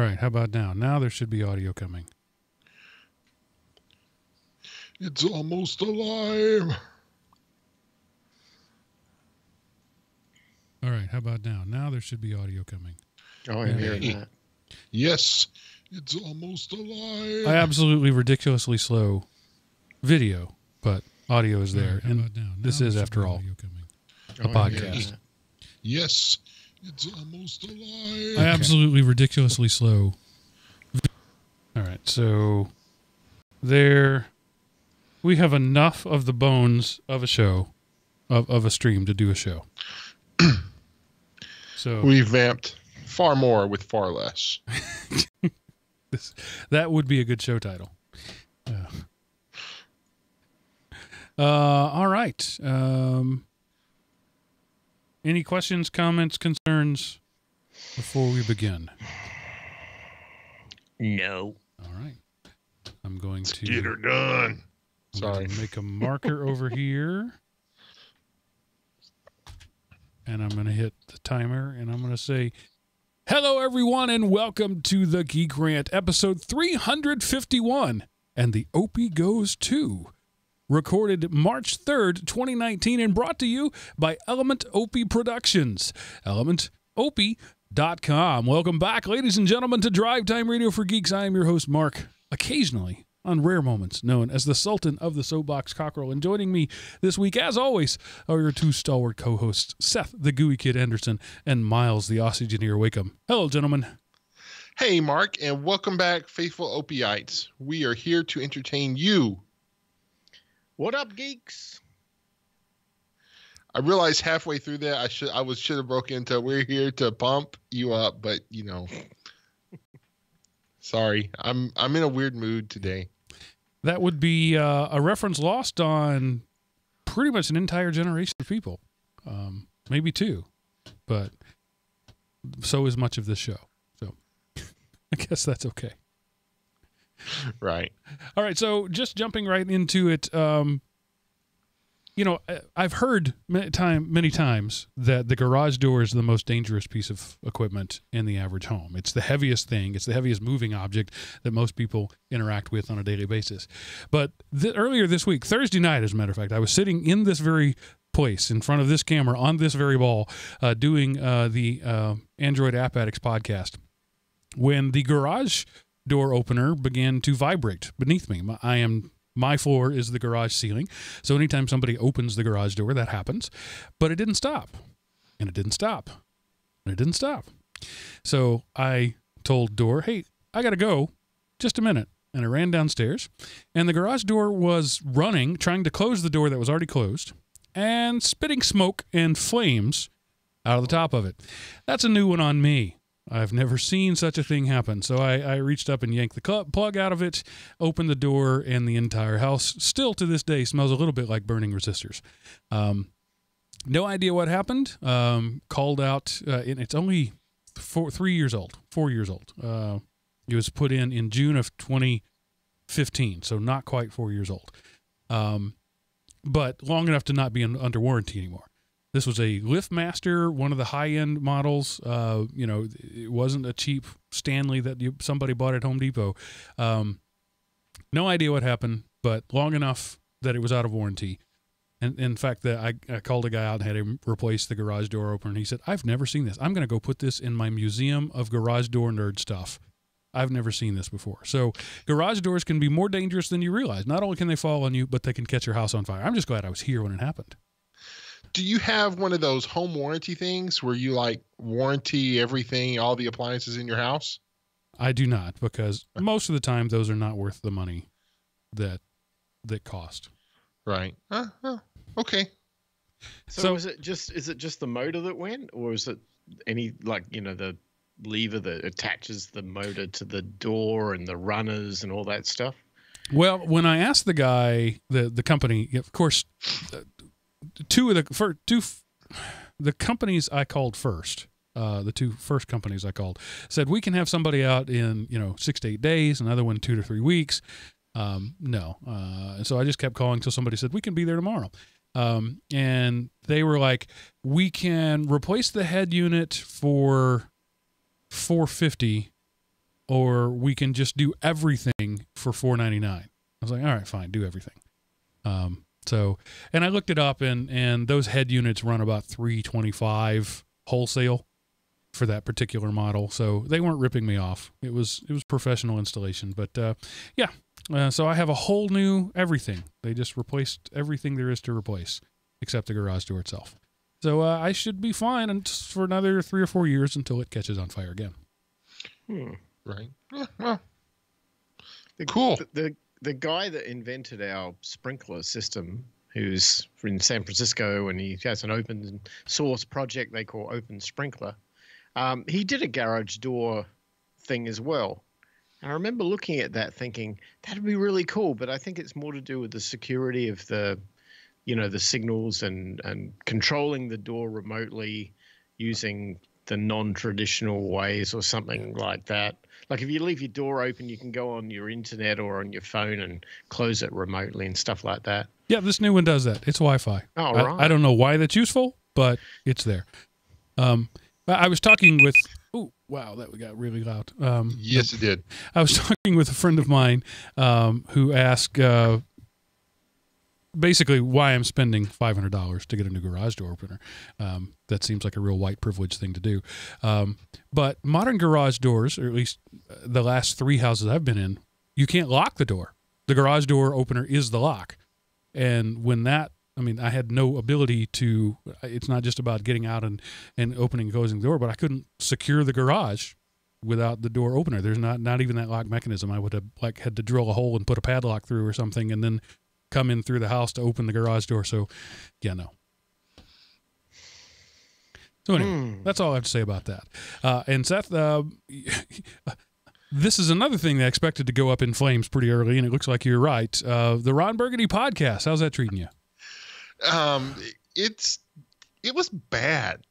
All right, how about now? Now there should be audio coming. It's almost alive. All right, how about now? Now there should be audio coming. Oh, I'm hearing that. Yes, it's almost alive. I absolutely ridiculously slow video, but audio is there. Right, how and about now? this Now is, there should after be all, audio coming. a Oh, I'm hearing podcast. that. Yes, it's almost alive. I absolutely ridiculously slow. All right, so there we have enough of the bones of a show, of a stream to do a show. So We vamped far more with far less. that would be a good show title. All right. Any questions, comments, concerns before we begin? No. All right. I'm going to Get her done. I'm Sorry. going to make a marker over here. And I'm going to hit the timer, and I'm going to say, hello, everyone, and welcome to the GeekRant, episode 351, and the Opie Goes To, recorded March 3rd, 2019, and brought to you by Element Opie Productions, elementopie.com. Welcome back, ladies and gentlemen, to Drive Time Radio for Geeks. I am your host, Mark, occasionally, on rare moments, known as the Sultan of the Soapbox Cockerel. And joining me this week, as always, are your two stalwart co-hosts, Seth, the Gooey Kid Anderson, and Miles, the Oxygeneer Wakeham. Hello, gentlemen. Hey, Mark, and welcome back, faithful Opiites. We are here to entertain you. What up, geeks? I realized halfway through that I should have broke into we're here to pump you up, but you know. Sorry, I'm in a weird mood today. That would be a reference lost on pretty much an entire generation of people. Maybe two, but so is much of this show. So I guess that's okay. Right. All right, so just jumping right into it, you know, I've heard many times that the garage door is the most dangerous piece of equipment in the average home. It's the heaviest thing. It's the heaviest moving object that most people interact with on a daily basis. But earlier this week, Thursday night, as a matter of fact, I was sitting in this very place in front of this camera on this very ball doing the Android App Addicts podcast when the garage door opener began to vibrate beneath me. My floor is the garage ceiling, so anytime somebody opens the garage door, that happens. But it didn't stop, and it didn't stop, and it didn't stop. So I told door, hey, I got to go, just a minute. And I ran downstairs, and the garage door was running, trying to close the door that was already closed, and spitting smoke and flames out of the top of it. That's a new one on me. I've never seen such a thing happen. So I reached up and yanked the plug out of it, opened the door, and the entire house, still to this day, smells a little bit like burning resistors. No idea what happened. Called out, and it's only 4 years old. It was put in June of 2015, so not quite 4 years old. But long enough to not be under warranty anymore. This was a LiftMaster, one of the high-end models. You know, it wasn't a cheap Stanley that somebody bought at Home Depot. No idea what happened, but long enough that it was out of warranty. And in fact, I called a guy out and had him replace the garage door opener. And he said, I've never seen this. I'm going to go put this in my museum of garage door nerd stuff. I've never seen this before. So garage doors can be more dangerous than you realize. Not only can they fall on you, but they can catch your house on fire. I'm just glad I was here when it happened. Do you have one of those home warranty things where you like warranty everything, all the appliances in your house? I do not, because most of the time those are not worth the money that cost. Right. Okay. So is it just the motor that went, or is it any, like, you know, the lever that attaches the motor to the door and the runners and all that stuff? Well, when I asked the guy, the company, of course, the companies I called first, the two first companies I called, said we can have somebody out in 6 to 8 days, another one 2 to 3 weeks. No, so I just kept calling till somebody said we can be there tomorrow, and they were like, we can replace the head unit for $450, or we can just do everything for $4.99. I was like, all right, fine, do everything. So, and I looked it up, and those head units run about $325 wholesale for that particular model. So they weren't ripping me off. It was professional installation, but so I have a whole new everything. They just replaced everything there is to replace, except the garage door itself. So I should be fine for another 3 or 4 years until it catches on fire again. Right. Yeah, well, cool. The guy that invented our sprinkler system, who's in San Francisco, and he has an open source project they call Open Sprinkler, he did a garage door thing as well. And I remember looking at that thinking, that'd be really cool, but I think it's more to do with the security of the signals and controlling the door remotely using the non-traditional ways or something like that. Like if you leave your door open, you can go on your internet or on your phone and close it remotely and stuff like that. Yeah, this new one does that. It's Wi-Fi. Oh, right. I don't know why that's useful, but it's there. I was talking with... Oh, wow, that got really loud. Yes, it did. I was talking with a friend of mine who asked... basically why I'm spending $500 to get a new garage door opener. That seems like a real white privilege thing to do. But modern garage doors, or at least the last 3 houses I've been in, you can't lock the door. The garage door opener is the lock. And when that, I had no ability to, it's not just about getting out and opening and closing the door, but I couldn't secure the garage without the door opener. There's not even that lock mechanism. I would have had to drill a hole and put a padlock through or something and then come in through the house to open the garage door. So, yeah, no. So anyway, that's all I have to say about that. And Seth, this is another thing that I expected to go up in flames pretty early, and it looks like you're right. The Ron Burgundy podcast, how's that treating you? It was bad.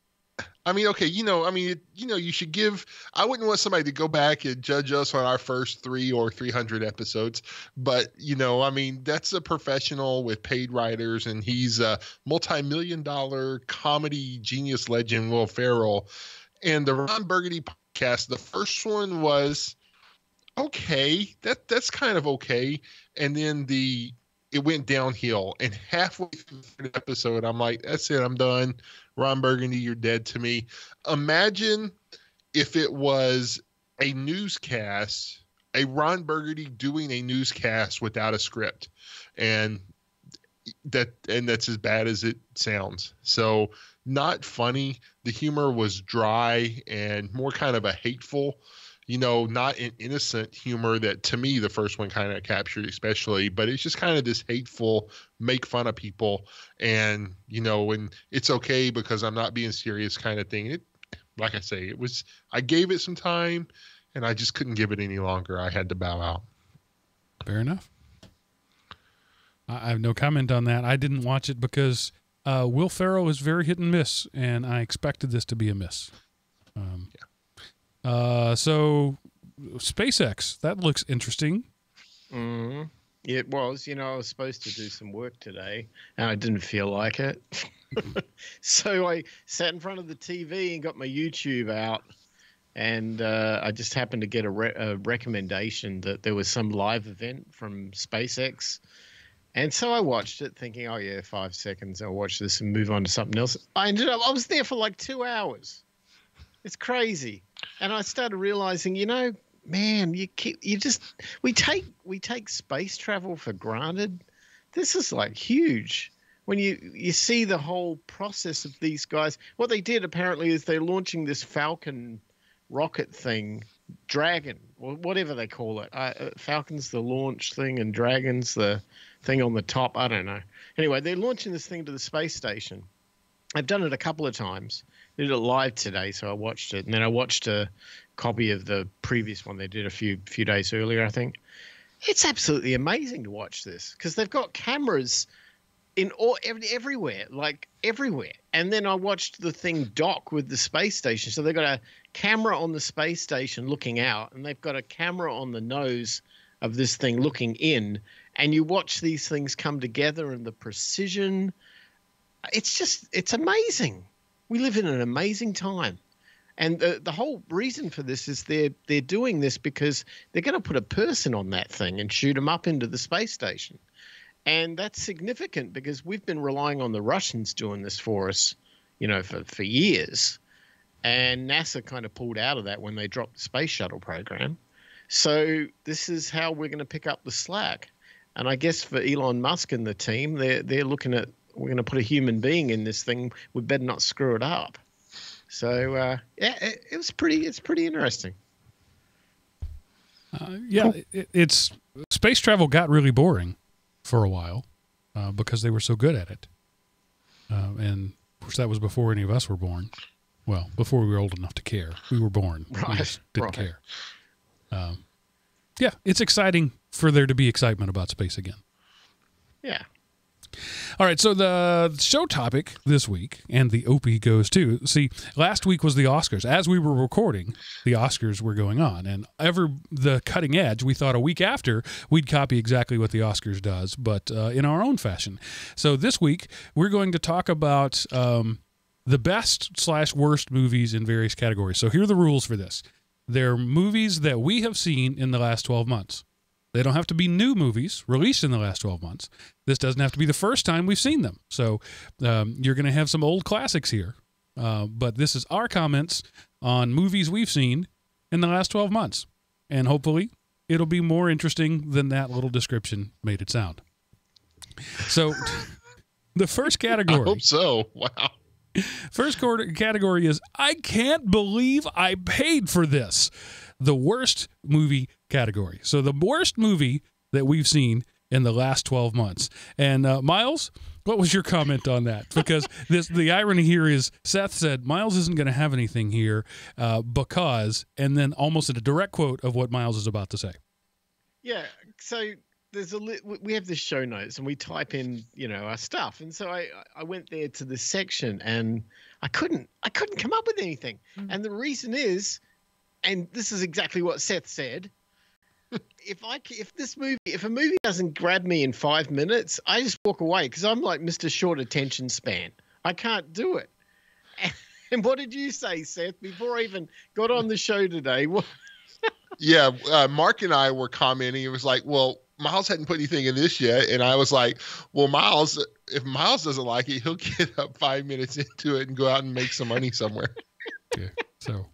Okay, you should give. I wouldn't want somebody to go back and judge us on our first 300 or 300 episodes, but that's a professional with paid writers, and he's a multi-million-dollar comedy genius legend, Will Ferrell. And the Ron Burgundy podcast, the first one was okay. That's kind of okay, and then it went downhill. And halfway through the episode, I'm like, that's it, I'm done. Ron Burgundy, you're dead to me. Imagine if it was a newscast, a Ron Burgundy doing a newscast without a script. And that's as bad as it sounds. So not funny. The humor was dry and more kind of a hateful, not an innocent humor that to me the first one kind of captured especially, but it's just kind of this hateful make fun of people and, and it's okay because I'm not being serious kind of thing. Like I say, I gave it some time and I just couldn't give it any longer. I had to bow out. Fair enough. I have no comment on that. I didn't watch it because Will Ferrell is very hit and miss, and I expected this to be a miss. So SpaceX, that looks interesting. Mm-hmm. It was, I was supposed to do some work today and I didn't feel like it. So I sat in front of the TV and got my YouTube out, and I just happened to get a recommendation that there was some live event from SpaceX. And so I watched it thinking, oh yeah, 5 seconds, I'll watch this and move on to something else. I was there for like 2 hours. It's crazy. And I started realizing, man, we take space travel for granted. This is like huge. When you see the whole process of these guys, what they did apparently is they're launching this Falcon rocket thing, Dragon, or whatever they call it. Falcon's the launch thing and Dragon's the thing on the top. I don't know. Anyway, they're launching this thing to the space station. I've done it a couple of times. They did it live today, so I watched it. And then I watched a copy of the previous one they did a few days earlier, I think. It's absolutely amazing to watch this because they've got cameras in everywhere, like everywhere. And then I watched the thing dock with the space station. So they've got a camera on the space station looking out, and they've got a camera on the nose of this thing looking in. And you watch these things come together and the precision. It's amazing. We live in an amazing time. And the whole reason for this is they're doing this because they're going to put a person on that thing and shoot them up into the space station. And that's significant because we've been relying on the Russians doing this for us, for years. And NASA kind of pulled out of that when they dropped the space shuttle program. So this is how we're going to pick up the slack. And I guess for Elon Musk and the team, they're looking at, we're going to put a human being in this thing. We better not screw it up. So it's pretty interesting. It's space travel got really boring for a while because they were so good at it. And of course, that was before any of us were born. Well, before we were old enough to care. We were born. Right. We just didn't care. It's exciting for there to be excitement about space again. Yeah. All right, so the show topic this week, and the Opie goes to, see, last week was the Oscars. As we were recording, the Oscars were going on, and the cutting edge, we thought a week after we'd copy exactly what the Oscars does, but in our own fashion. So this week, we're going to talk about the best/worst movies in various categories. So here are the rules for this. They're movies that we have seen in the last 12 months. They don't have to be new movies released in the last 12 months. This doesn't have to be the first time we've seen them. So you're going to have some old classics here. But this is our comments on movies we've seen in the last 12 months. And hopefully it'll be more interesting than that little description made it sound. So the first category. I hope so. Wow. First category is, I can't believe I paid for this. The worst movie category. So the worst movie that we've seen in the last 12 months. And Miles, what was your comment on that? Because the irony here is Seth said Miles isn't going to have anything here because, and then almost in a direct quote of what Miles is about to say. Yeah. So we have the show notes and we type in, our stuff. And so I went there to this section and I couldn't come up with anything. Mm-hmm. And the reason is, and this is exactly what Seth said, if a movie doesn't grab me in 5 minutes, I just walk away because I'm like Mr. Short Attention Span. I can't do it. And what did you say, Seth, before I even got on the show today? Yeah, Mark and I were commenting. It was like, well, Miles hadn't put anything in this yet. And I was like, well, Miles, if Miles doesn't like it, he'll get up 5 minutes into it and go out and make some money somewhere. Okay, so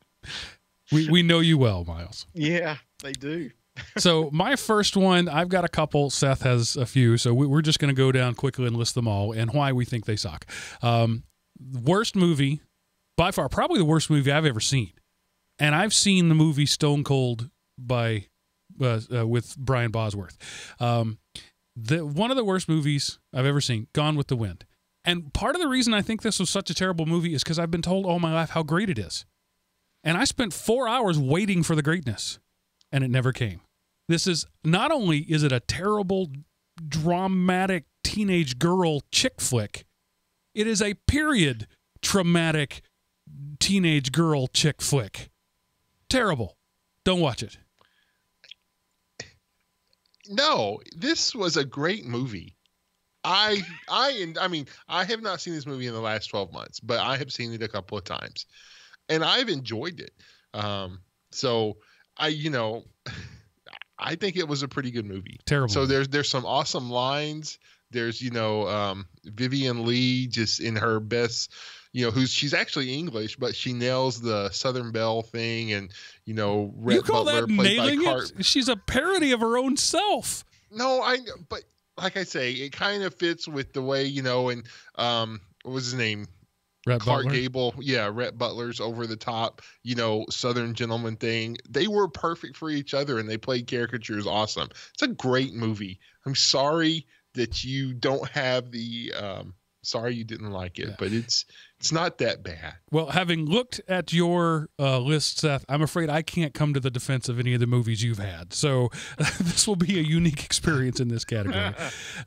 we know you well, Miles. Yeah, they do. So my first one, I've got a couple. Seth has a few. So we're just going to go down quickly and list them all and why we think they suck. Worst movie, by far, probably the worst movie I've ever seen. And I've seen the movie Stone Cold with Brian Bosworth. One of the worst movies I've ever seen, Gone with the Wind. And part of the reason I think this was such a terrible movie is because I've been told all my life how great it is. And I spent 4 hours waiting for the greatness, and it never came. This is, not only is it a terrible, dramatic teenage girl chick flick, it is a period traumatic teenage girl chick flick. Terrible. Don't watch it. No, this was a great movie. I mean, I have not seen this movie in the last 12 months, but I have seen it a couple of times, and I've enjoyed it. So I think it was a pretty good movie. Terrible. So there's some awesome lines. There's Vivian Lee just in her best. She's actually English, but she nails the Southern Belle thing, and Rhett you call Butler that nailing it? She's a parody of her own self. No, but like I say, it kind of fits with the way and what was his name? Clark Gable. Yeah, Rhett Butler's over the top, Southern gentleman thing. They were perfect for each other, and they played caricatures awesome. It's a great movie. I'm sorry that you don't have the. Sorry you didn't like it, but it's not that bad. Well, having looked at your list, Seth, I'm afraid I can't come to the defense of any of the movies you've had. So this will be a unique experience in this category.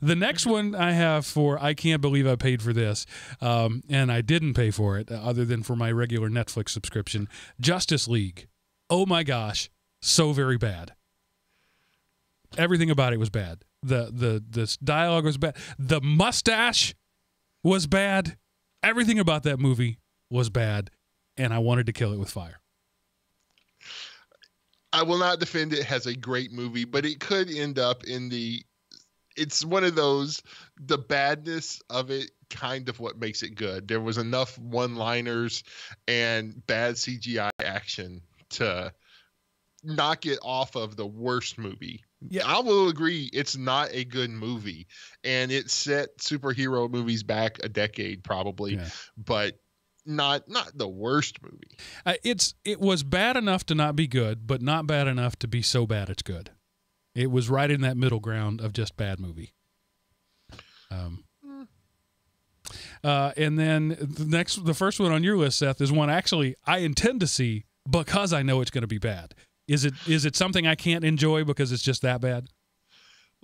The next one I have for I can't believe I paid for this, and I didn't pay for it other than for my regular Netflix subscription, Justice League. Oh my gosh, so very bad. Everything about it was bad. The dialogue was bad. The mustache was bad. Everything about that movie was bad. and I wanted to kill it with fire. I will not defend it as a great movie, but it could end up in it's one of those, the badness of it kind of what makes it good. There was enough one-liners and bad CGI action to knock it off of the worst movie. Yeah, I will agree it's not a good movie, and it set superhero movies back a decade probably, but not the worst movie. It was bad enough to not be good, but not bad enough to be so bad it's good. It was right in that middle ground of just bad movie. And then the first one on your list, Seth, is one actually I intend to see because I know it's going to be bad. Is it something I can't enjoy because it's just that bad?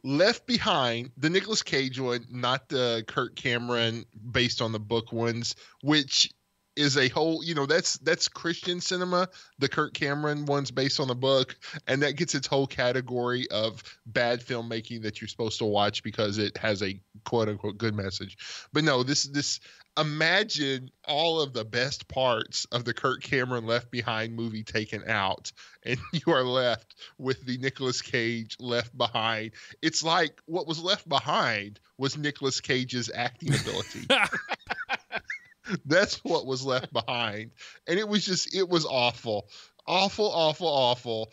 Left Behind, the Nicolas Cage one, not the Kirk Cameron based on the book ones, which is a whole, that's Christian cinema. The Kirk Cameron one's based on the book, and that gets its whole category of bad filmmaking that you're supposed to watch because it has a quote unquote good message. But no, this imagine all of the best parts of the Kirk Cameron Left Behind movie taken out, and you are left with the Nicolas Cage Left Behind. It's like what was left behind was Nicolas Cage's acting ability. That's what was left behind. And it was awful. Awful.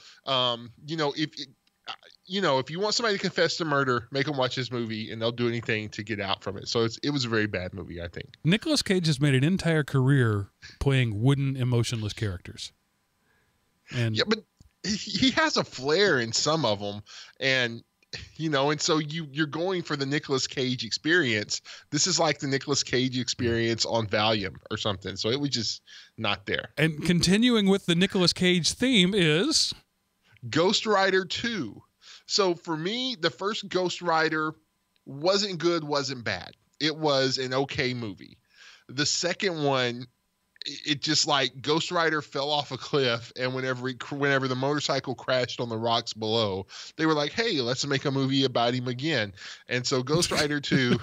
If you want somebody to confess to murder, make them watch this movie and they'll do anything to get out from it. So it was a very bad movie, I think. Nicolas Cage has made an entire career playing wooden, emotionless characters. And yeah, but he has a flair in some of them, and so you're going for the Nicolas Cage experience. This is like the Nicolas Cage experience on Valium or something. So it was just not there. And continuing with the Nicolas Cage theme is Ghost Rider 2. So for me, the first Ghost Rider wasn't good, wasn't bad. It was an okay movie. The second one, it just like Ghost Rider fell off a cliff, and whenever the motorcycle crashed on the rocks below, they were like, hey, let's make a movie about him again. And so Ghost Rider 2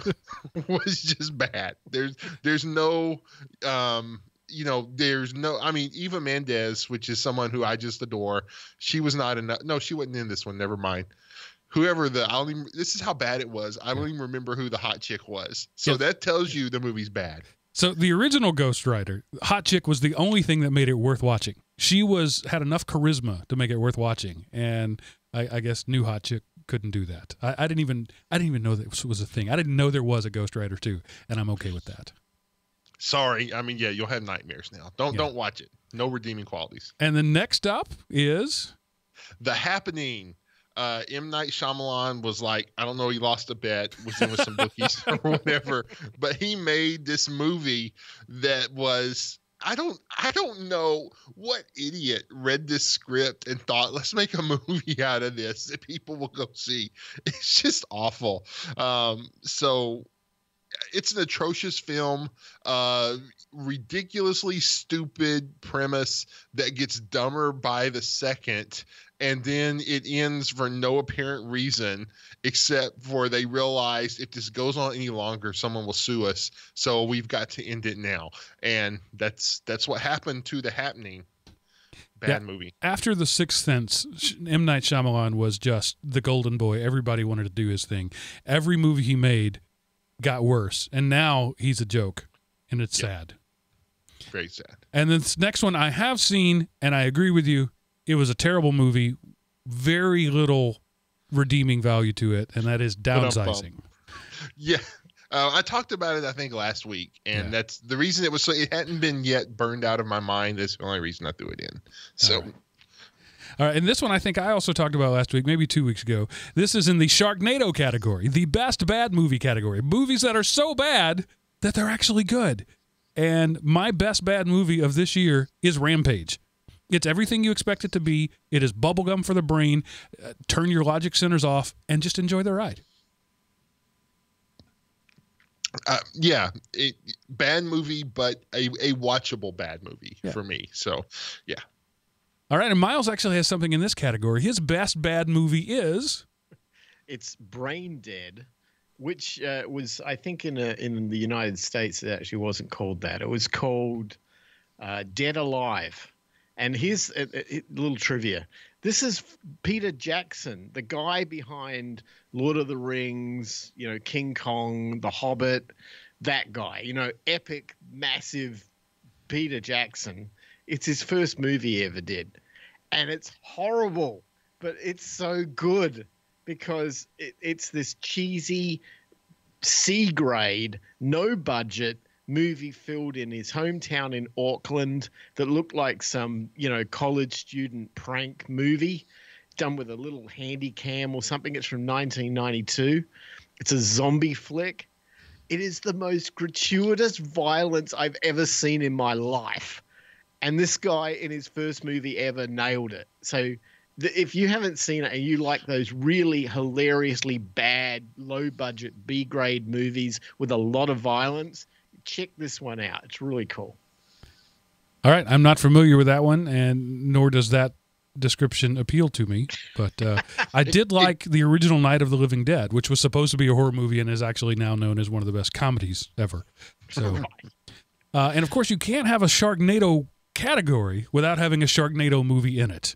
was just bad. There's no Eva Mendes, which is someone who I just adore, she was not enough. No, she wasn't in this one, never mind. This is how bad it was. I don't even remember who the hot chick was. So that tells you the movie's bad. So the original Ghost Rider, hot chick was the only thing that made it worth watching. She had enough charisma to make it worth watching, and I guess new hot chick couldn't do that. I didn't even know that was a thing. I didn't know there was a Ghost Rider 2, and I'm okay with that. Sorry, you'll have nightmares now. Don't watch it. No redeeming qualities. And then next up is The Happening. M. Night Shyamalan was like, I don't know, he lost a bet, was in with some bookies or whatever, but he made this movie that was, I don't know what idiot read this script and thought, let's make a movie out of this that people will go see. It's just awful. So it's an atrocious film, ridiculously stupid premise that gets dumber by the second. And then it ends for no apparent reason, except for they realize if this goes on any longer, someone will sue us. So we've got to end it now. And that's what happened to The Happening. Bad movie. After The Sixth Sense, M. Night Shyamalan was just the golden boy. Everybody wanted to do his thing. Every movie he made got worse. And now he's a joke. And it's sad. Very sad. And then this next one I have seen, and I agree with you. It was a terrible movie, very little redeeming value to it, and that is Downsizing. Yeah. I talked about it, I think, last week, and that's the reason it hadn't been yet burned out of my mind. That's the only reason I threw it in. So, all right, and this one I think I also talked about last week, maybe 2 weeks ago. This is in the Sharknado category, the best bad movie category. Movies that are so bad that they're actually good. And my best bad movie of this year is Rampage. It's everything you expect it to be. It is bubblegum for the brain. Turn your logic centers off and just enjoy the ride. Bad movie, but a watchable bad movie for me. So, yeah. All right, and Miles actually has something in this category. His best bad movie is... It's Brain Dead, which was, I think, in the United States, it actually wasn't called that. It was called Dead Alive. And here's a little trivia. This is Peter Jackson, the guy behind Lord of the Rings, King Kong, The Hobbit, that guy, epic, massive Peter Jackson. It's his first movie he ever did. And it's horrible, but it's so good because it's this cheesy C-grade, no budget movie filled in his hometown in Auckland that looked like some, college student prank movie done with a little handy cam or something. It's from 1992. It's a zombie flick. It is the most gratuitous violence I've ever seen in my life. And this guy in his first movie ever nailed it. So if you haven't seen it and you like those really hilariously bad, low-budget, B-grade movies with a lot of violence, check this one out. It's really cool. All right. I'm not familiar with that one, and nor does that description appeal to me. But I did like the original Night of the Living Dead, which was supposed to be a horror movie and is actually now known as one of the best comedies ever. So, and, of course, you can't have a Sharknado category without having a Sharknado movie in it.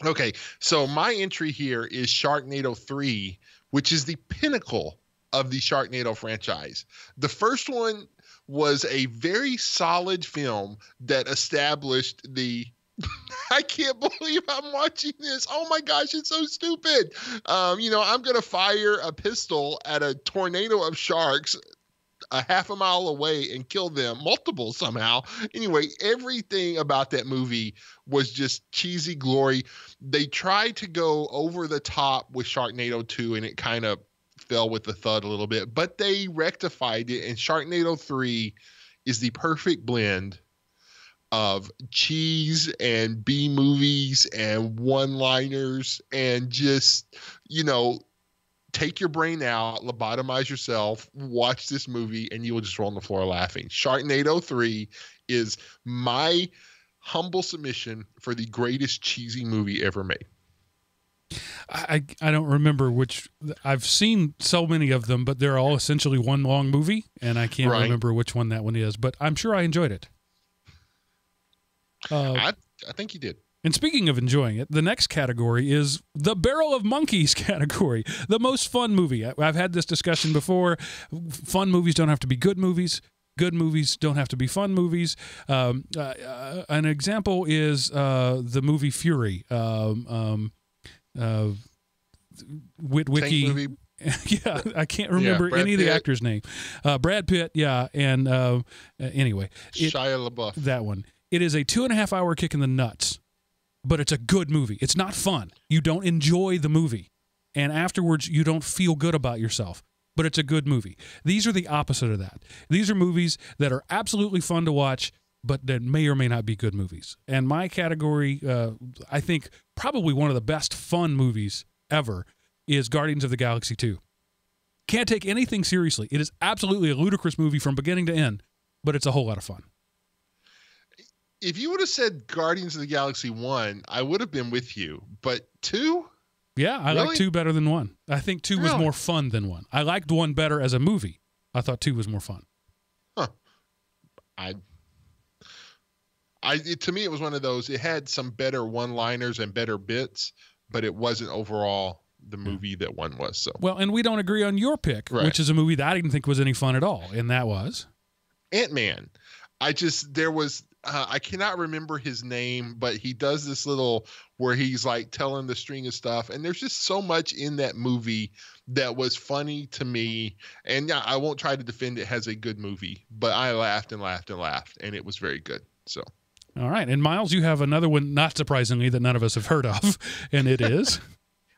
Okay, so my entry here is Sharknado 3, which is the pinnacle of the Sharknado franchise. The first one was a very solid film that established the I can't believe I'm watching this. Oh my gosh, it's so stupid. I'm going to fire a pistol at a tornado of sharks a half a mile away and kill them, multiple somehow. Anyway, everything about that movie was just cheesy glory. They tried to go over the top with Sharknado 2, and it kind of fell with the thud a little bit, but they rectified it, and Sharknado 3 is the perfect blend of cheese and B movies and one-liners and just, take your brain out, lobotomize yourself, watch this movie, and you will just roll on the floor laughing. Sharknado 3 is my humble submission for the greatest cheesy movie ever made. I don't remember which. I've seen so many of them, but they're all essentially one long movie, and I can't remember which one that one is, but I'm sure I enjoyed it. I think you did. And speaking of enjoying it, the next category is the Barrel of Monkeys category, the most fun movie. I've had this discussion before. Fun movies don't have to be good movies. Good movies don't have to be fun movies. An example is the movie Fury. Witwicky. Yeah, I can't remember any of the actors' name. Brad Pitt, yeah, and anyway. Shia LaBeouf. That one. It is a 2.5-hour kick in the nuts, but it's a good movie. It's not fun. You don't enjoy the movie, and afterwards you don't feel good about yourself, but it's a good movie. These are the opposite of that. These are movies that are absolutely fun to watch, but that may or may not be good movies. And my category, I think probably one of the best fun movies ever is Guardians of the Galaxy 2. Can't take anything seriously. It is absolutely a ludicrous movie from beginning to end, but it's a whole lot of fun. If you would have said Guardians of the Galaxy 1, I would have been with you. But 2? Yeah, I like 2 better than 1. I think 2 was more fun than 1. I liked 1 better as a movie. I thought 2 was more fun. Huh. To me, it was one of those. It had some better one-liners and better bits, but it wasn't overall the movie that 1 was. So well, and we don't agree on your pick, which is a movie that I didn't think was any fun at all, and that was Ant-Man. I cannot remember his name, but he does this little where he's like telling the string of stuff. And there's just so much in that movie that was funny to me. And yeah, I won't try to defend it as a good movie, but I laughed and laughed and laughed, and it was very good. So, all right. And Miles, you have another one, not surprisingly, that none of us have heard of, and it is.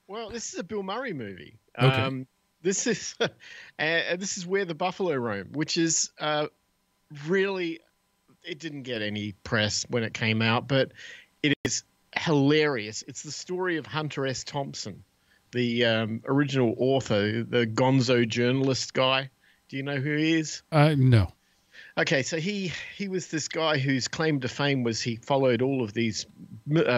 Well, this is a Bill Murray movie. Okay. This is Where the Buffalo Roam, which is really. It didn't get any press when it came out, but it is hilarious. It's the story of Hunter S. Thompson, the original author, the gonzo journalist guy. Do you know who he is? No. Okay, so he was this guy whose claim to fame was he followed all of these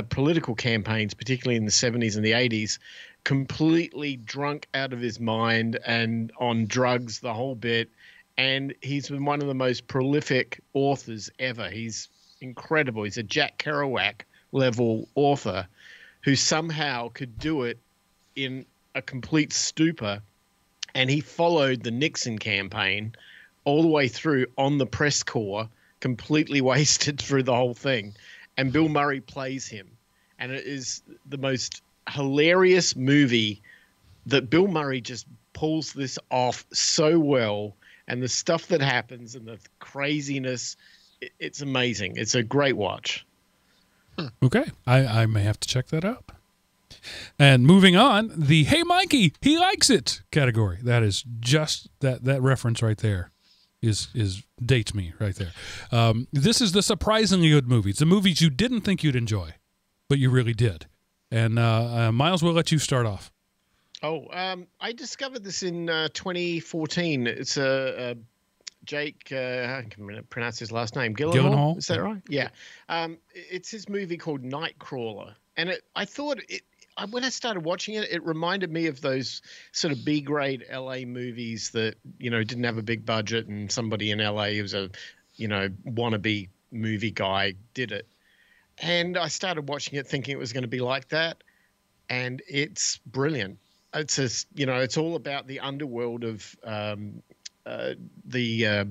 political campaigns, particularly in the 70s and the 80s, completely drunk out of his mind and on drugs, the whole bit. and he's been one of the most prolific authors ever. He's incredible. He's a Jack Kerouac level author who somehow could do it in a complete stupor. And he followed the Nixon campaign all the way through on the press corps, completely wasted through the whole thing. And Bill Murray plays him. And it is the most hilarious movie that Bill Murray just pulls this off so well. And the stuff that happens and the craziness, it's amazing. It's a great watch. Okay. I may have to check that out. And moving on, the "Hey Mikey, he likes it" category. That is just that reference right there is dates me right there. This is the surprisingly good movies. The movies you didn't think you'd enjoy, but you really did. And Miles, we'll let you start off. Oh, I discovered this in 2014. It's a Jake, I can pronounce his last name, Gyllenhaal. Is that right? Yeah. It's his movie called Nightcrawler. And I thought when I started watching it, it reminded me of those sort of B-grade LA movies that, didn't have a big budget and somebody in LA who was a, wannabe movie guy did it. And I started watching it thinking it was going to be like that. And it's brilliant. It's just, it's all about the underworld of the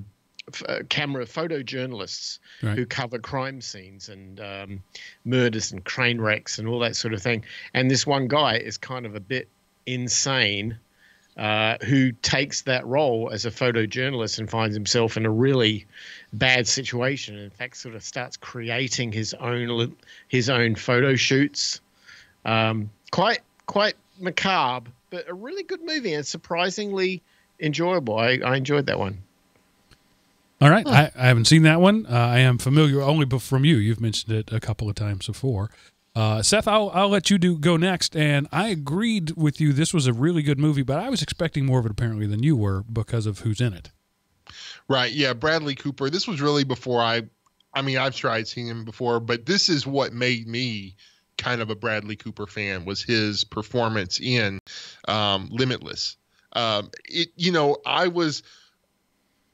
camera photojournalists who cover crime scenes and murders and train wrecks and all that sort of thing. And this one guy is kind of a bit insane who takes that role as a photojournalist and finds himself in a really bad situation. And in fact, sort of starts creating his own photo shoots. Quite macabre, but a really good movie and surprisingly enjoyable. I enjoyed that one. All right. I haven't seen that one. I am familiar only from you. You've mentioned it a couple of times before. Seth, I'll let you go next. And I agreed with you. This was a really good movie, but I was expecting more of it apparently than you were because of who's in it. Right. Yeah. Bradley Cooper. This was really before I've tried seeing him before, but this is what made me kind of a Bradley Cooper fan, was his performance in Limitless.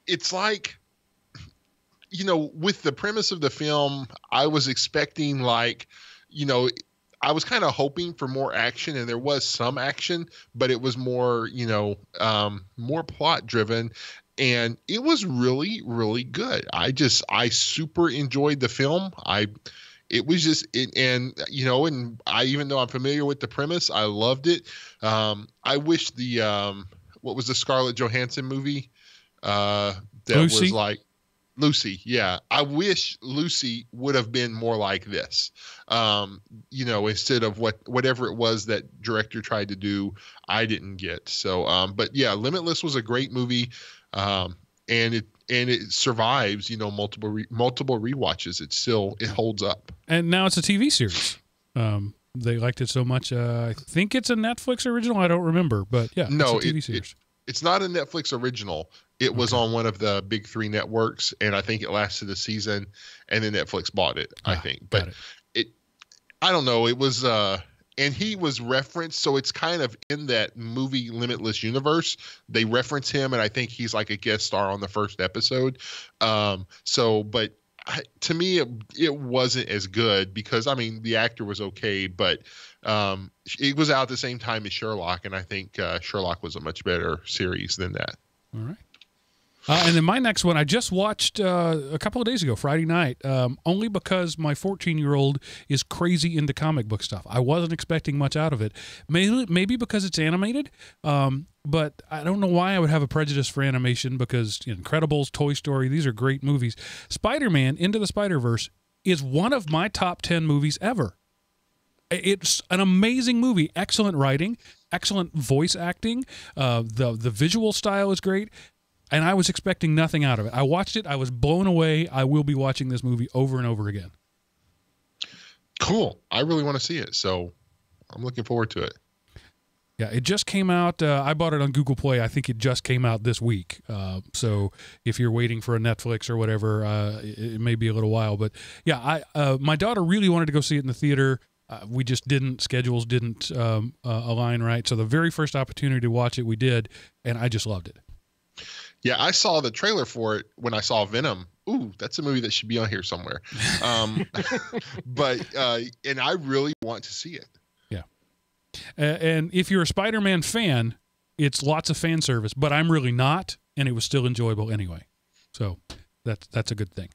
It's like, with the premise of the film, I was expecting I was kind of hoping for more action, and there was some action, but it was more, more plot driven. And it was really, really good. I super enjoyed the film. It was just, and I, even though I'm familiar with the premise, I loved it. I wish what was the Scarlett Johansson movie? That Lucy? Was like Lucy. Yeah. I wish Lucy would have been more like this. Instead of whatever it was that director tried to do, I didn't get. So, but yeah, Limitless was a great movie. And it survives, multiple rewatches. It holds up. And now it's a TV series. They liked it so much. I think it's a Netflix original. I don't remember, but yeah, no, it's a TV series. It's not a Netflix original. It was on one of the big three networks, and I think it lasted a season, and then Netflix bought it, I think. But I don't know. It was, and he was referenced, so it's kind of in that movie Limitless universe. They reference him, and I think he's like a guest star on the first episode. But to me, it wasn't as good because, the actor was okay, but it was out at the same time as Sherlock, and I think Sherlock was a much better series than that. All right. And then my next one, I just watched a couple of days ago, Friday night, only because my 14-year-old is crazy into comic book stuff. I wasn't expecting much out of it, maybe because it's animated, but I don't know why I would have a prejudice for animation because Incredibles, Toy Story, these are great movies. Spider-Man Into the Spider-Verse is one of my top 10 movies ever. It's an amazing movie, excellent writing, excellent voice acting, the visual style is great. And I was expecting nothing out of it. I watched it. I was blown away. I will be watching this movie over and over again. Cool. I really want to see it, so I'm looking forward to it. Yeah, it just came out. I bought it on Google Play. I think it just came out this week. So if you're waiting for a Netflix or whatever, it may be a little while. But yeah, my daughter really wanted to go see it in the theater. We just didn't. Schedules didn't align right. So the very first opportunity to watch it, we did, and I just loved it. Yeah, I saw the trailer for it when I saw Venom. Ooh, that's a movie that should be on here somewhere. But and I really want to see it. Yeah. And if you're a Spider-Man fan, it's lots of fan service, but I'm really not, and it was still enjoyable anyway. So that's a good thing.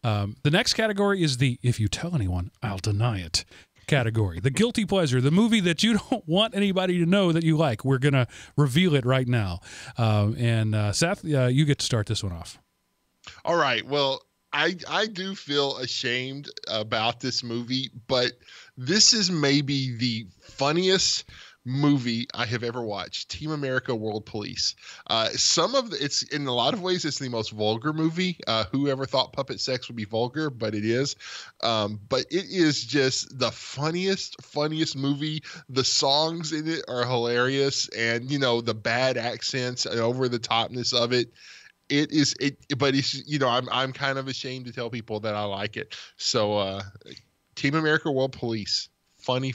The next category is the if you tell anyone, I'll deny it category. The guilty pleasure, the movie that you don't want anybody to know that you like. We're going to reveal it right now. And Seth, you get to start this one off. All right. Well, I do feel ashamed about this movie, but this is maybe the funniest movie I have ever watched. Team America World Police. It's in a lot of ways it's the most vulgar movie. Whoever thought puppet sex would be vulgar, but it is. But it is just the funniest movie. The songs in it are hilarious, and the bad accents and over the topness of it. But it's I'm kind of ashamed to tell people that I like it. So Team America World Police. Funny.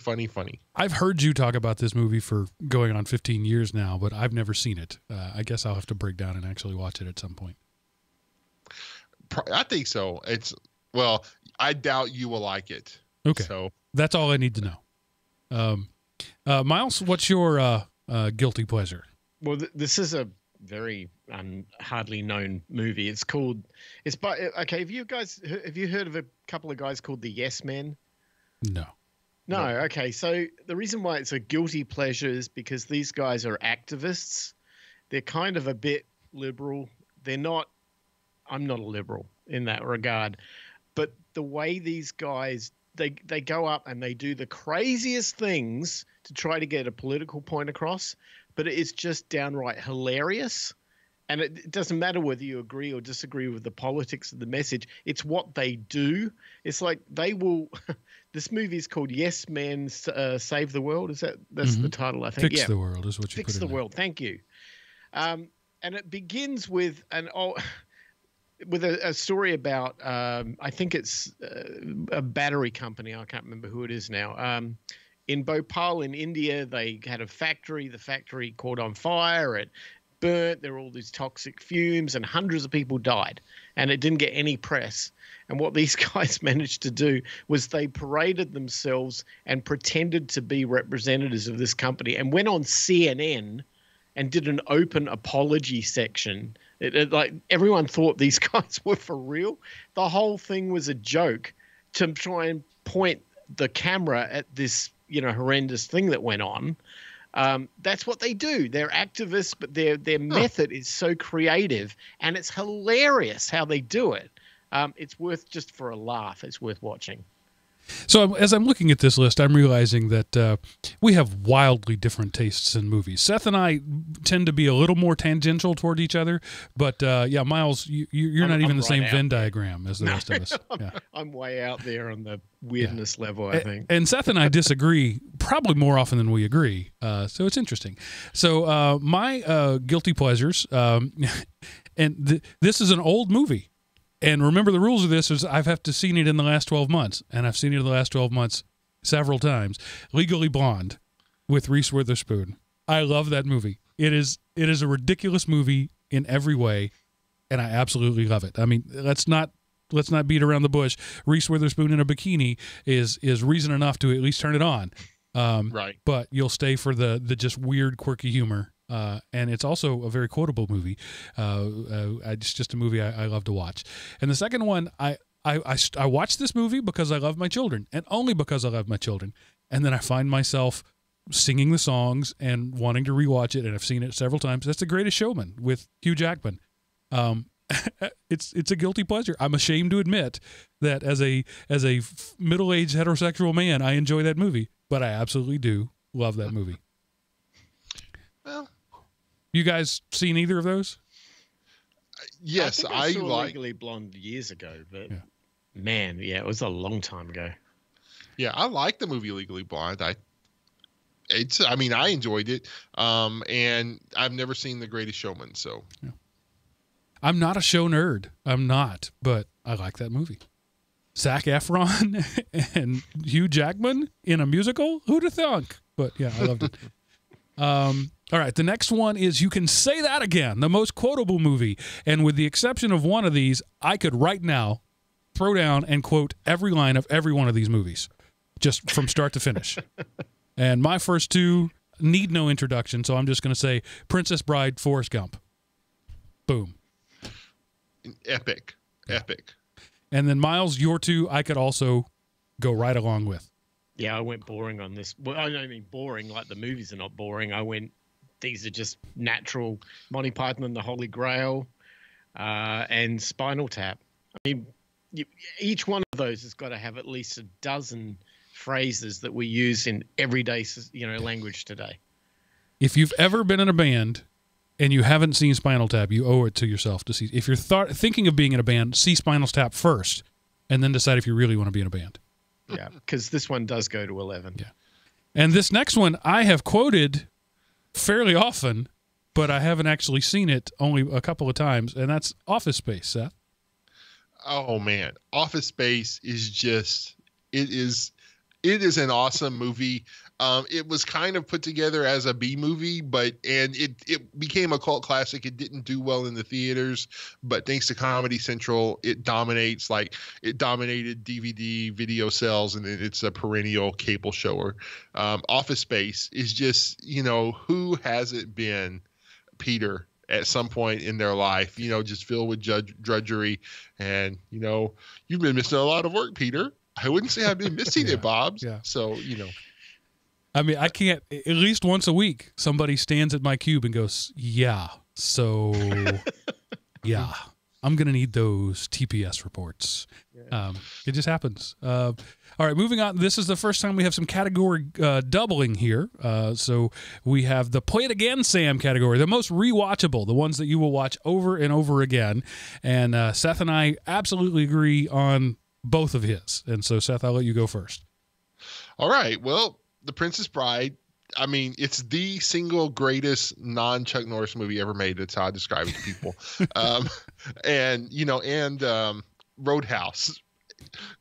I've heard you talk about this movie for going on 15 years now, but I've never seen it. I guess I'll have to break down and actually watch it at some point. I think so. I doubt you will like it. Okay. So that's all I need to know. Miles, what's your guilty pleasure? Well, this is a very hardly known movie. Have you heard of a couple of guys called the Yes Men? No. No, okay. So the reason why it's a guilty pleasure is because these guys are activists. They're kind of a bit liberal. I'm not a liberal in that regard. But the way these guys, they go up and they do the craziest things to try to get a political point across, but it's just downright hilarious. And it doesn't matter whether you agree or disagree with the politics of the message. It's what they do. It's like they will. This movie is called Yes Men Save the World. That's the title, I think. Fix the World is what you put in Fix the World. Thank you. And it begins with a story about I think it's a battery company. I can't remember who it is now. In Bhopal in India, they had a factory. The factory caught on fire. It burnt. There were all these toxic fumes, and hundreds of people died, and it didn't get any press. And what these guys managed to do was they paraded themselves and pretended to be representatives of this company and went on CNN and did an open apology section. Like everyone thought these guys were for real. The whole thing was a joke to try and point the camera at this, horrendous thing that went on. That's what they do. They're activists, but their method is so creative, and it's hilarious how they do it. It's worth, just for a laugh, it's worth watching. So as I'm looking at this list, I'm realizing that we have wildly different tastes in movies. Seth and I tend to be a little more tangential toward each other, but Miles, you're not even the same Venn diagram as the rest of us. Yeah. I'm way out there on the weirdness level, I think. And Seth and I disagree probably more often than we agree, so it's interesting. So my guilty pleasures, and this is an old movie. And remember, the rules of this is I've have to seen it in the last 12 months, and I've seen it in the last 12 months several times. Legally Blonde with Reese Witherspoon. I love that movie. It is a ridiculous movie in every way, and I absolutely love it. I mean, let's not beat around the bush. Reese Witherspoon in a bikini is reason enough to at least turn it on. Right. But you'll stay for the just weird, quirky humor. And it's also a very quotable movie. It's just a movie I love to watch. And the second one, I watched this movie because I love my children, and only because I love my children. And then I find myself singing the songs and wanting to rewatch it, and I've seen it several times. That's The Greatest Showman with Hugh Jackman. It's a guilty pleasure. I'm ashamed to admit that as a middle-aged heterosexual man, I enjoy that movie, but I absolutely do love that movie. Well, you guys seen either of those? Yes, I saw Legally Blonde years ago, but man, it was a long time ago. Yeah, I like the movie Legally Blonde. I enjoyed it. And I've never seen The Greatest Showman, so. Yeah. I'm not a show nerd. I'm not, but I like that movie. Zac Efron and Hugh Jackman in a musical? Who'd have thunk? But yeah, I loved it. All right, the next one is You Can Say That Again, the most quotable movie. And with the exception of one of these, I could right now throw down and quote every line of every one of these movies, just from start to finish. And my first two need no introduction, so I'm just going to say Princess Bride, Forrest Gump. Boom. Epic. And then Miles, your two, I could also go right along with. Yeah, I went boring on this. Well, I don't mean boring like the movies are not boring. I went, these are just natural. Monty Python and the Holy Grail, and Spinal Tap. I mean, each one of those has got to have at least a dozen phrases that we use in everyday, language today. If you've ever been in a band and you haven't seen Spinal Tap, you owe it to yourself to see. If you're thinking of being in a band, see Spinal Tap first, and then decide if you really want to be in a band. Yeah, because this one does go to 11. Yeah. And this next one I have quoted fairly often, but I haven't actually seen it only a couple of times, and that's Office Space, Seth. Oh, man. Office Space is just, it is an awesome movie. It was kind of put together as a B movie, and it became a cult classic. It didn't do well in the theaters, but thanks to Comedy Central, it dominates. Like, it dominated DVD video sales, and it's a perennial cable shower. Office Space is just, who hasn't been Peter at some point in their life, just filled with drudgery, and you've been missing a lot of work, Peter. I wouldn't say I've been missing it, Bob's. Yeah. So, I mean, I can't, at least once a week, somebody stands at my cube and goes, yeah, so, yeah, I'm going to need those TPS reports. Yeah. It just happens. All right, moving on. This is the first time we have some category doubling here. So we have the Play It Again, Sam category, the most rewatchable, the ones that you will watch over and over again. And Seth and I absolutely agree on both of his. And so, Seth, I'll let you go first. All right. Well, The Princess Bride, I mean, it's the single greatest non-Chuck Norris movie ever made. That's how I describe it to people. And Roadhouse,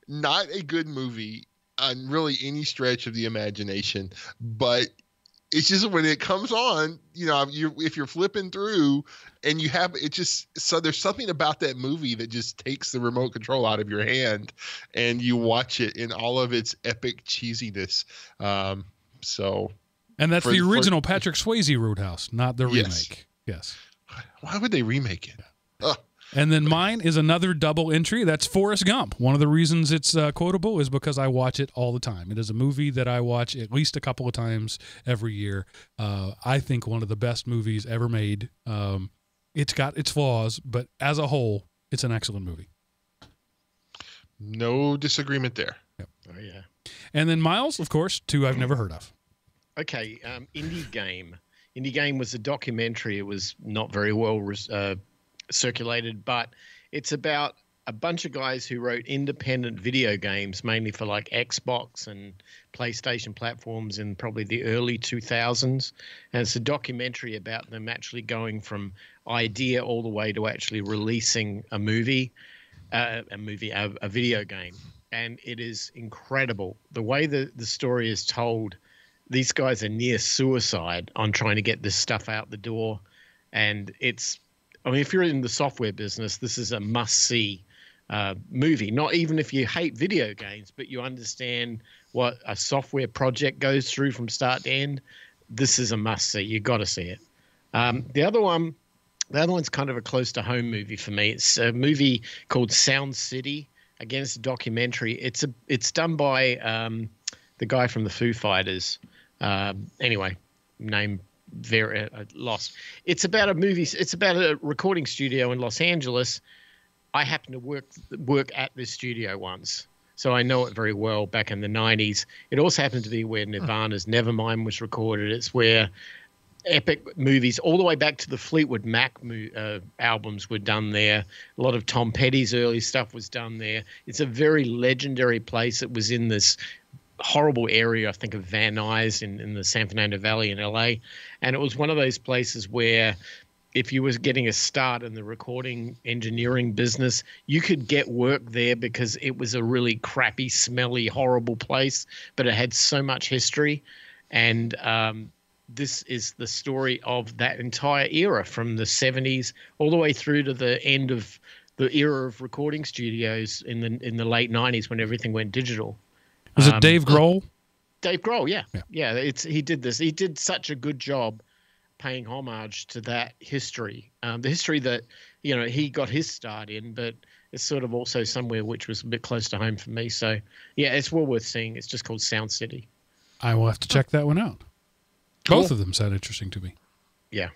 not a good movie on really any stretch of the imagination, but it's just when it comes on, if you're flipping through and you have it, so there's something about that movie that just takes the remote control out of your hand and you watch it in all of its epic cheesiness. And that's the original Patrick Swayze Roadhouse, not the remake. Yes. Why would they remake it? Ugh. And then mine is another double entry. That's Forrest Gump. One of the reasons it's quotable is because I watch it all the time. It is a movie that I watch at least a couple of times every year. I think one of the best movies ever made. It's got its flaws, but as a whole, it's an excellent movie. No disagreement there. Yep. Oh, yeah. And then Miles, of course, two I've never heard of. Okay, Indie Game. Indie Game was a documentary. It was not very well circulated, but it's about a bunch of guys who wrote independent video games, mainly for like Xbox and PlayStation platforms in probably the early 2000s. And it's a documentary about them actually going from idea all the way to actually releasing a video game. And it is incredible. The way the story is told, these guys are near suicide on trying to get this stuff out the door. And if you're in the software business, this is a must-see movie. Not even if you hate video games, but you understand what a software project goes through from start to end. This is a must-see. You got to see it. The other one's kind of a close-to-home movie for me. It's a movie called Sound City. Again, it's a documentary. It's done by the guy from the Foo Fighters. Anyway, name very lost. It's about a movie. It's about a recording studio in Los Angeles. I happened to work at this studio once, so I know it very well. Back in the 90s, it also happened to be where Nirvana's Nevermind was recorded. It's where epic movies, all the way back to the Fleetwood Mac albums, were done there. A lot of Tom Petty's early stuff was done there. It's a very legendary place. It was in this horrible area, I think, of Van Nuys in the San Fernando Valley in LA. And it was one of those places where if you was getting a start in the recording engineering business, you could get work there because it was a really crappy, smelly, horrible place, but it had so much history. And this is the story of that entire era from the 70s all the way through to the end of the era of recording studios in the late 90s when everything went digital. Was it Dave Grohl? Dave Grohl, yeah. He did this. He did such a good job paying homage to that history, the history that he got his start in, but it's sort of also somewhere which was a bit close to home for me. So yeah, it's well worth seeing. It's just called Sound City. I will have to check that one out. Cool. Both of them sound interesting to me. Yeah.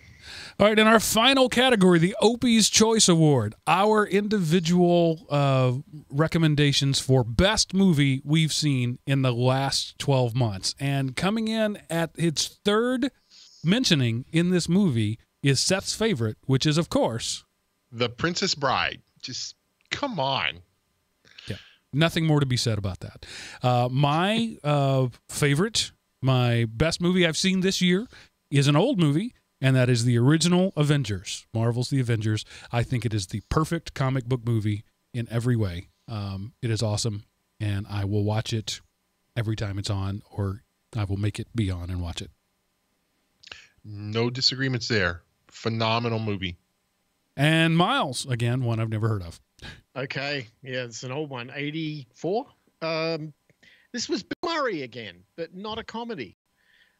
All right, in our final category, the Opie's Choice Award, our individual recommendations for best movie we've seen in the last 12 months. And coming in at its third mentioning in this movie is Seth's favorite, which is, of course, The Princess Bride. Just come on. Yeah, nothing more to be said about that. My favorite, my best movie I've seen this year is an old movie, and that is the original Avengers, Marvel's The Avengers. I think it is the perfect comic book movie in every way. It is awesome, and I will watch it every time it's on, or I will make it be on and watch it. No disagreements there. Phenomenal movie. And Miles, again, one I've never heard of. Okay, yeah, it's an old one, 84. This was Bill Murray again, but not a comedy.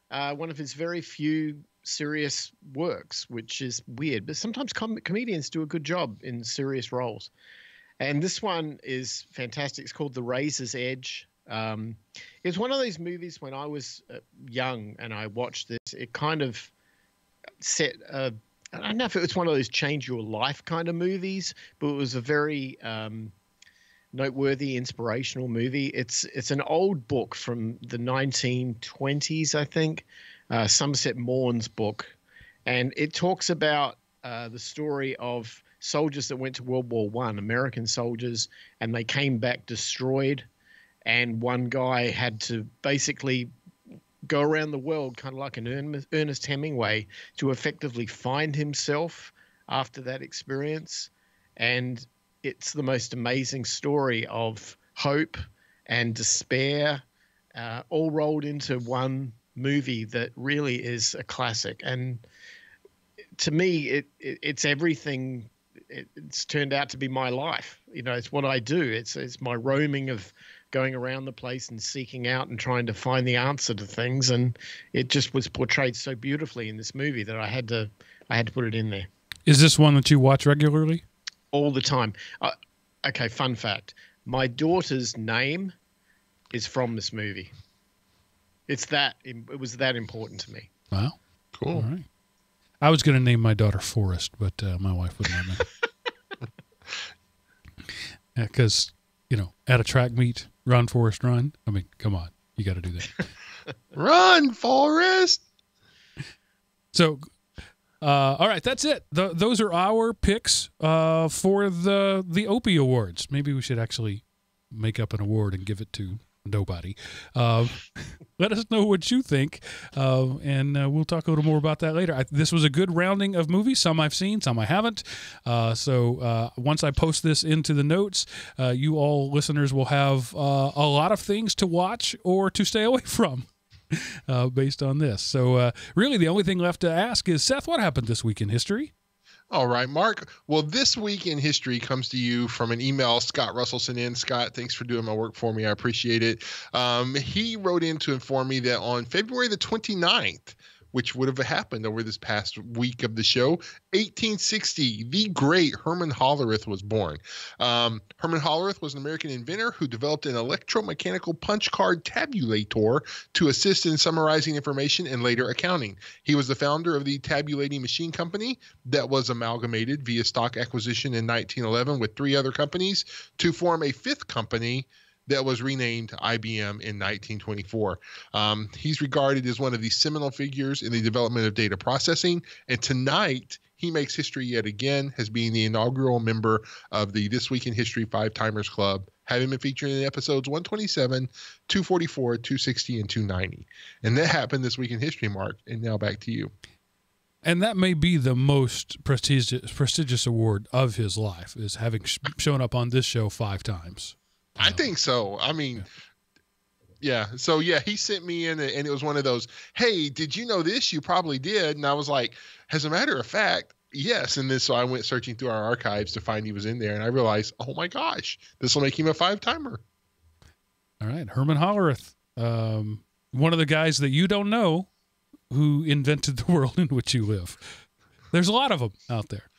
One of his very few serious works, which is weird, but sometimes comedians do a good job in serious roles. And this one is fantastic. It's called The Razor's Edge. It's one of those movies when I was young and I watched this, it kind of set I don't know if it was one of those change your life kind of movies, but it was a very noteworthy, inspirational movie. It's an old book from the 1920s, I think, Somerset Maugham's book, and it talks about the story of soldiers that went to World War I, American soldiers, and they came back destroyed, and one guy had to basically go around the world, kind of like an Ernest Hemingway, to effectively find himself after that experience. And it's the most amazing story of hope and despair, all rolled into one movie that really is a classic. And to me, it's everything. It's turned out to be my life. It's what I do. It's my roaming of going around the place and seeking out and trying to find the answer to things. And it just was portrayed so beautifully in this movie that I had to put it in there. Is this one that you watch regularly? All the time. Okay, fun fact. My daughter's name is from this movie. It was that important to me. Wow. Cool. All right. I was going to name my daughter Forrest, but my wife wouldn't let me. Because, at a track meet, run, Forrest, run. I mean, come on. You got to do that. Run, Forrest! So, all right, that's it. Those are our picks for the Opie Awards. Maybe we should actually make up an award and give it to nobody. Let us know what you think, and we'll talk a little more about that later. This was a good rounding of movies. Some I've seen, some I haven't. So once I post this into the notes, you all listeners will have a lot of things to watch or to stay away from based on this. So really the only thing left to ask is, Seth, what happened this week in history? All right, Mark. Well, this week in history comes to you from an email Scott Russell sent in. Scott, thanks for doing my work for me. I appreciate it. He wrote in to inform me that on February the 29th, which would have happened over this past week of the show, 1860, the great Herman Hollerith was born. Herman Hollerith was an American inventor who developed an electromechanical punch card tabulator to assist in summarizing information and later accounting. He was the founder of the Tabulating Machine Company that was amalgamated via stock acquisition in 1911 with 3 other companies to form a 5th company that was renamed IBM in 1924. He's regarded as one of the seminal figures in the development of data processing, and tonight he makes history yet again as being the inaugural member of the This Week in History 5-Timers Club, having been featured in episodes 127, 244, 260, and 290. And that happened this week in history, Mark. And now back to you. And that may be the most prestigious award of his life, is having shown up on this show 5 times. I think so. I mean, Yeah. So yeah, he sent me in, and it was one of those, "Hey, did you know this? You probably did." And I was like, "As a matter of fact, yes." And then so I went searching through our archives to find he was in there, and I realized, oh my gosh, this will make him a 5-timer. All right, Herman Hollerith, one of the guys that you don't know who invented the world in which you live. There's a lot of them out there.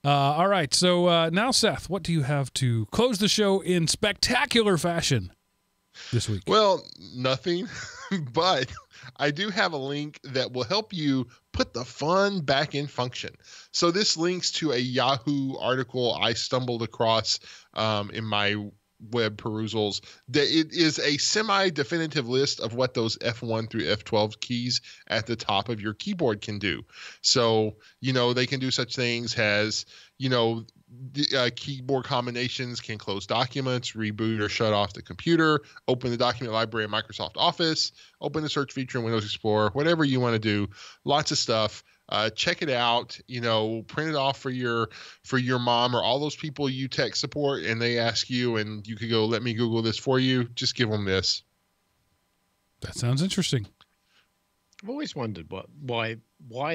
All right, so now, Seth, what do you have to close the show in spectacular fashion this week? Well, nothing, but I do have a link that will help you put the fun back in function. So this links to a Yahoo article I stumbled across in my web perusals. That it is a semi-definitive list of what those F1 through F12 keys at the top of your keyboard can do. So, they can do such things as, keyboard combinations can close documents, reboot or shut off the computer, open the document library in Microsoft Office, open the search feature in Windows Explorer, whatever you want to do. Lots of stuff. Check it out, print it off for your mom or all those people you tech support and they ask you and you could go, let me Google this for you. Just give them this. That sounds interesting. I've always wondered why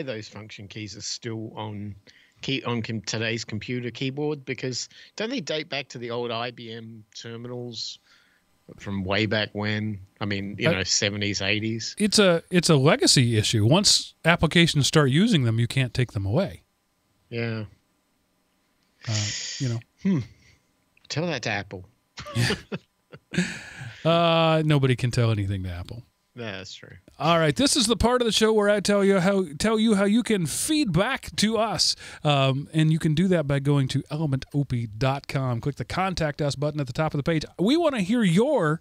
those function keys are still on today's computer keyboard, because don't they date back to the old IBM terminals from way back when? I mean, 70s, 80s. It's a legacy issue. Once applications start using them, you can't take them away. Yeah. Tell that to Apple. Nobody can tell anything to Apple. Yeah, that's true. All right, this is the part of the show where I tell you how you can feed back to us, and you can do that by going to elementopie.com. Click the Contact Us button at the top of the page. We want to hear your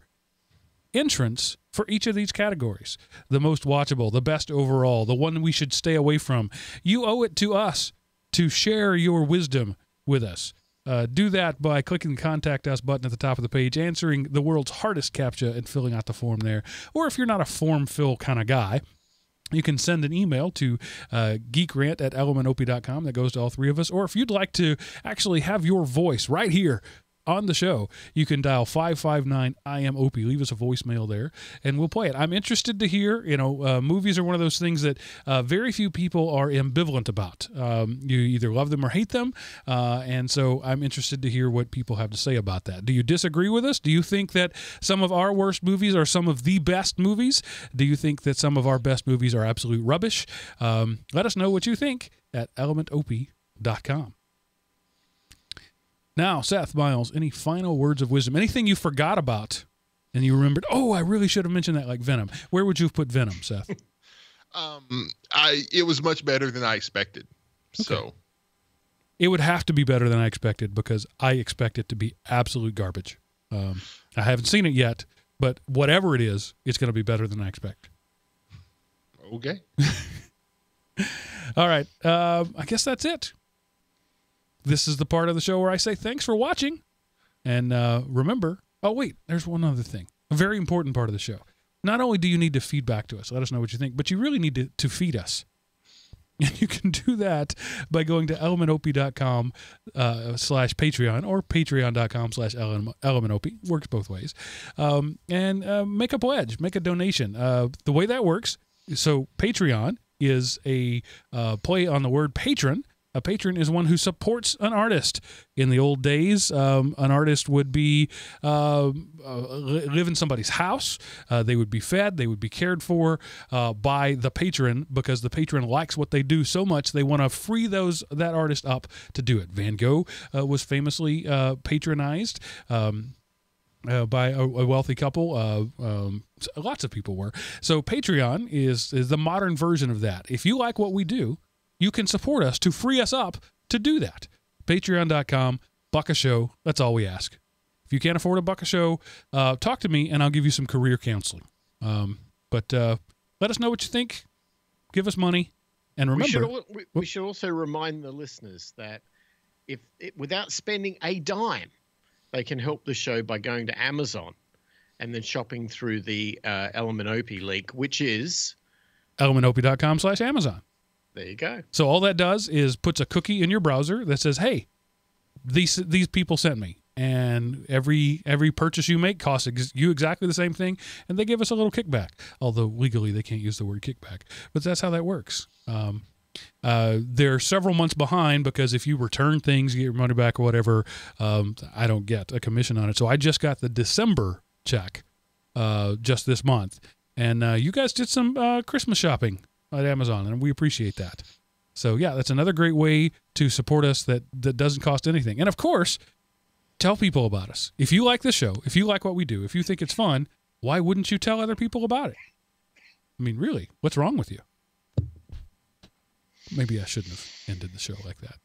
entrance for each of these categories: the most watchable, the best overall, the one we should stay away from. You owe it to us to share your wisdom with us. Do that by clicking the Contact Us button at the top of the page, answering the world's hardest CAPTCHA and filling out the form there. Or if you're not a form fill kind of guy, you can send an email to geekrant@elementopie.com that goes to all three of us. Or if you'd like to actually have your voice right here on the show, you can dial 559-I-AM-OPIE. Leave us a voicemail there, and we'll play it. I'm interested to hear, movies are one of those things that very few people are ambivalent about. You either love them or hate them, and so I'm interested to hear what people have to say about that. Do you disagree with us? Do you think that some of our worst movies are some of the best movies? Do you think that some of our best movies are absolute rubbish? Let us know what you think at elementopie.com. Now, Seth, Miles, any final words of wisdom? Anything you forgot about and you remembered, I really should have mentioned that, like Venom. Where would you have put Venom, Seth? It was much better than I expected. Okay. So it would have to be better than I expected because I expect it to be absolute garbage. I haven't seen it yet, but whatever it is, it's going to be better than I expect. Okay. All right. I guess that's it. This is the part of the show where I say thanks for watching. And remember, there's one other thing. A very important part of the show. Not only do you need to feed back to us, let us know what you think, but you really need to feed us. And you can do that by going to elementopie.com/Patreon or patreon.com/elementopie. Works both ways. And make a pledge, make a donation. The way that works, so Patreon is a play on the word patron. A patron is one who supports an artist. In the old days, an artist would be live in somebody's house. They would be fed. They would be cared for by the patron because the patron likes what they do so much they want to free that artist up to do it. Van Gogh was famously patronized by a wealthy couple. Lots of people were. So Patreon is the modern version of that. If you like what we do, you can support us to free us up to do that. Patreon.com, $1 a show. That's all we ask. If you can't afford $1 a show, talk to me and I'll give you some career counseling. But let us know what you think. Give us money. And remember, we should also remind the listeners that without spending a dime, they can help the show by going to Amazon and then shopping through the Element Opie link, which is elementopie.com/Amazon. There you go. So all that does is puts a cookie in your browser that says, hey, these people sent me. and every purchase you make costs you exactly the same thing, and they give us a little kickback. Although legally they can't use the word kickback, but that's how that works. They're several months behind because if you return things, you get your money back or whatever, I don't get a commission on it. So I just got the December check just this month, and you guys did some Christmas shopping at Amazon, and we appreciate that. So yeah, that's another great way to support us that doesn't cost anything. And of course, tell people about us. If you like the show, if you like what we do, if you think it's fun, why wouldn't you tell other people about it? I mean, really, what's wrong with you? Maybe I shouldn't have ended the show like that.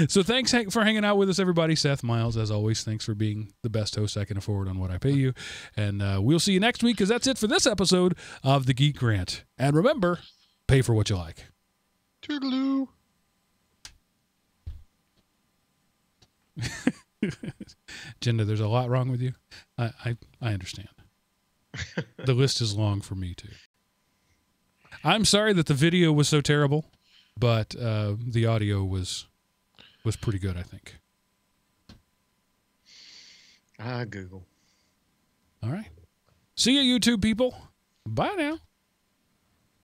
So thanks for hanging out with us, everybody. Seth, Miles, as always, thanks for being the best host I can afford on what I pay you. And we'll see you next week, because that's it for this episode of the Geek Rant. And remember, pay for what you like. Toodaloo. Jinder, there's a lot wrong with you. I understand. The list is long for me, too. I'm sorry that the video was so terrible, but the audio was pretty good, I think. Google. All right. See you, YouTube people. Bye now.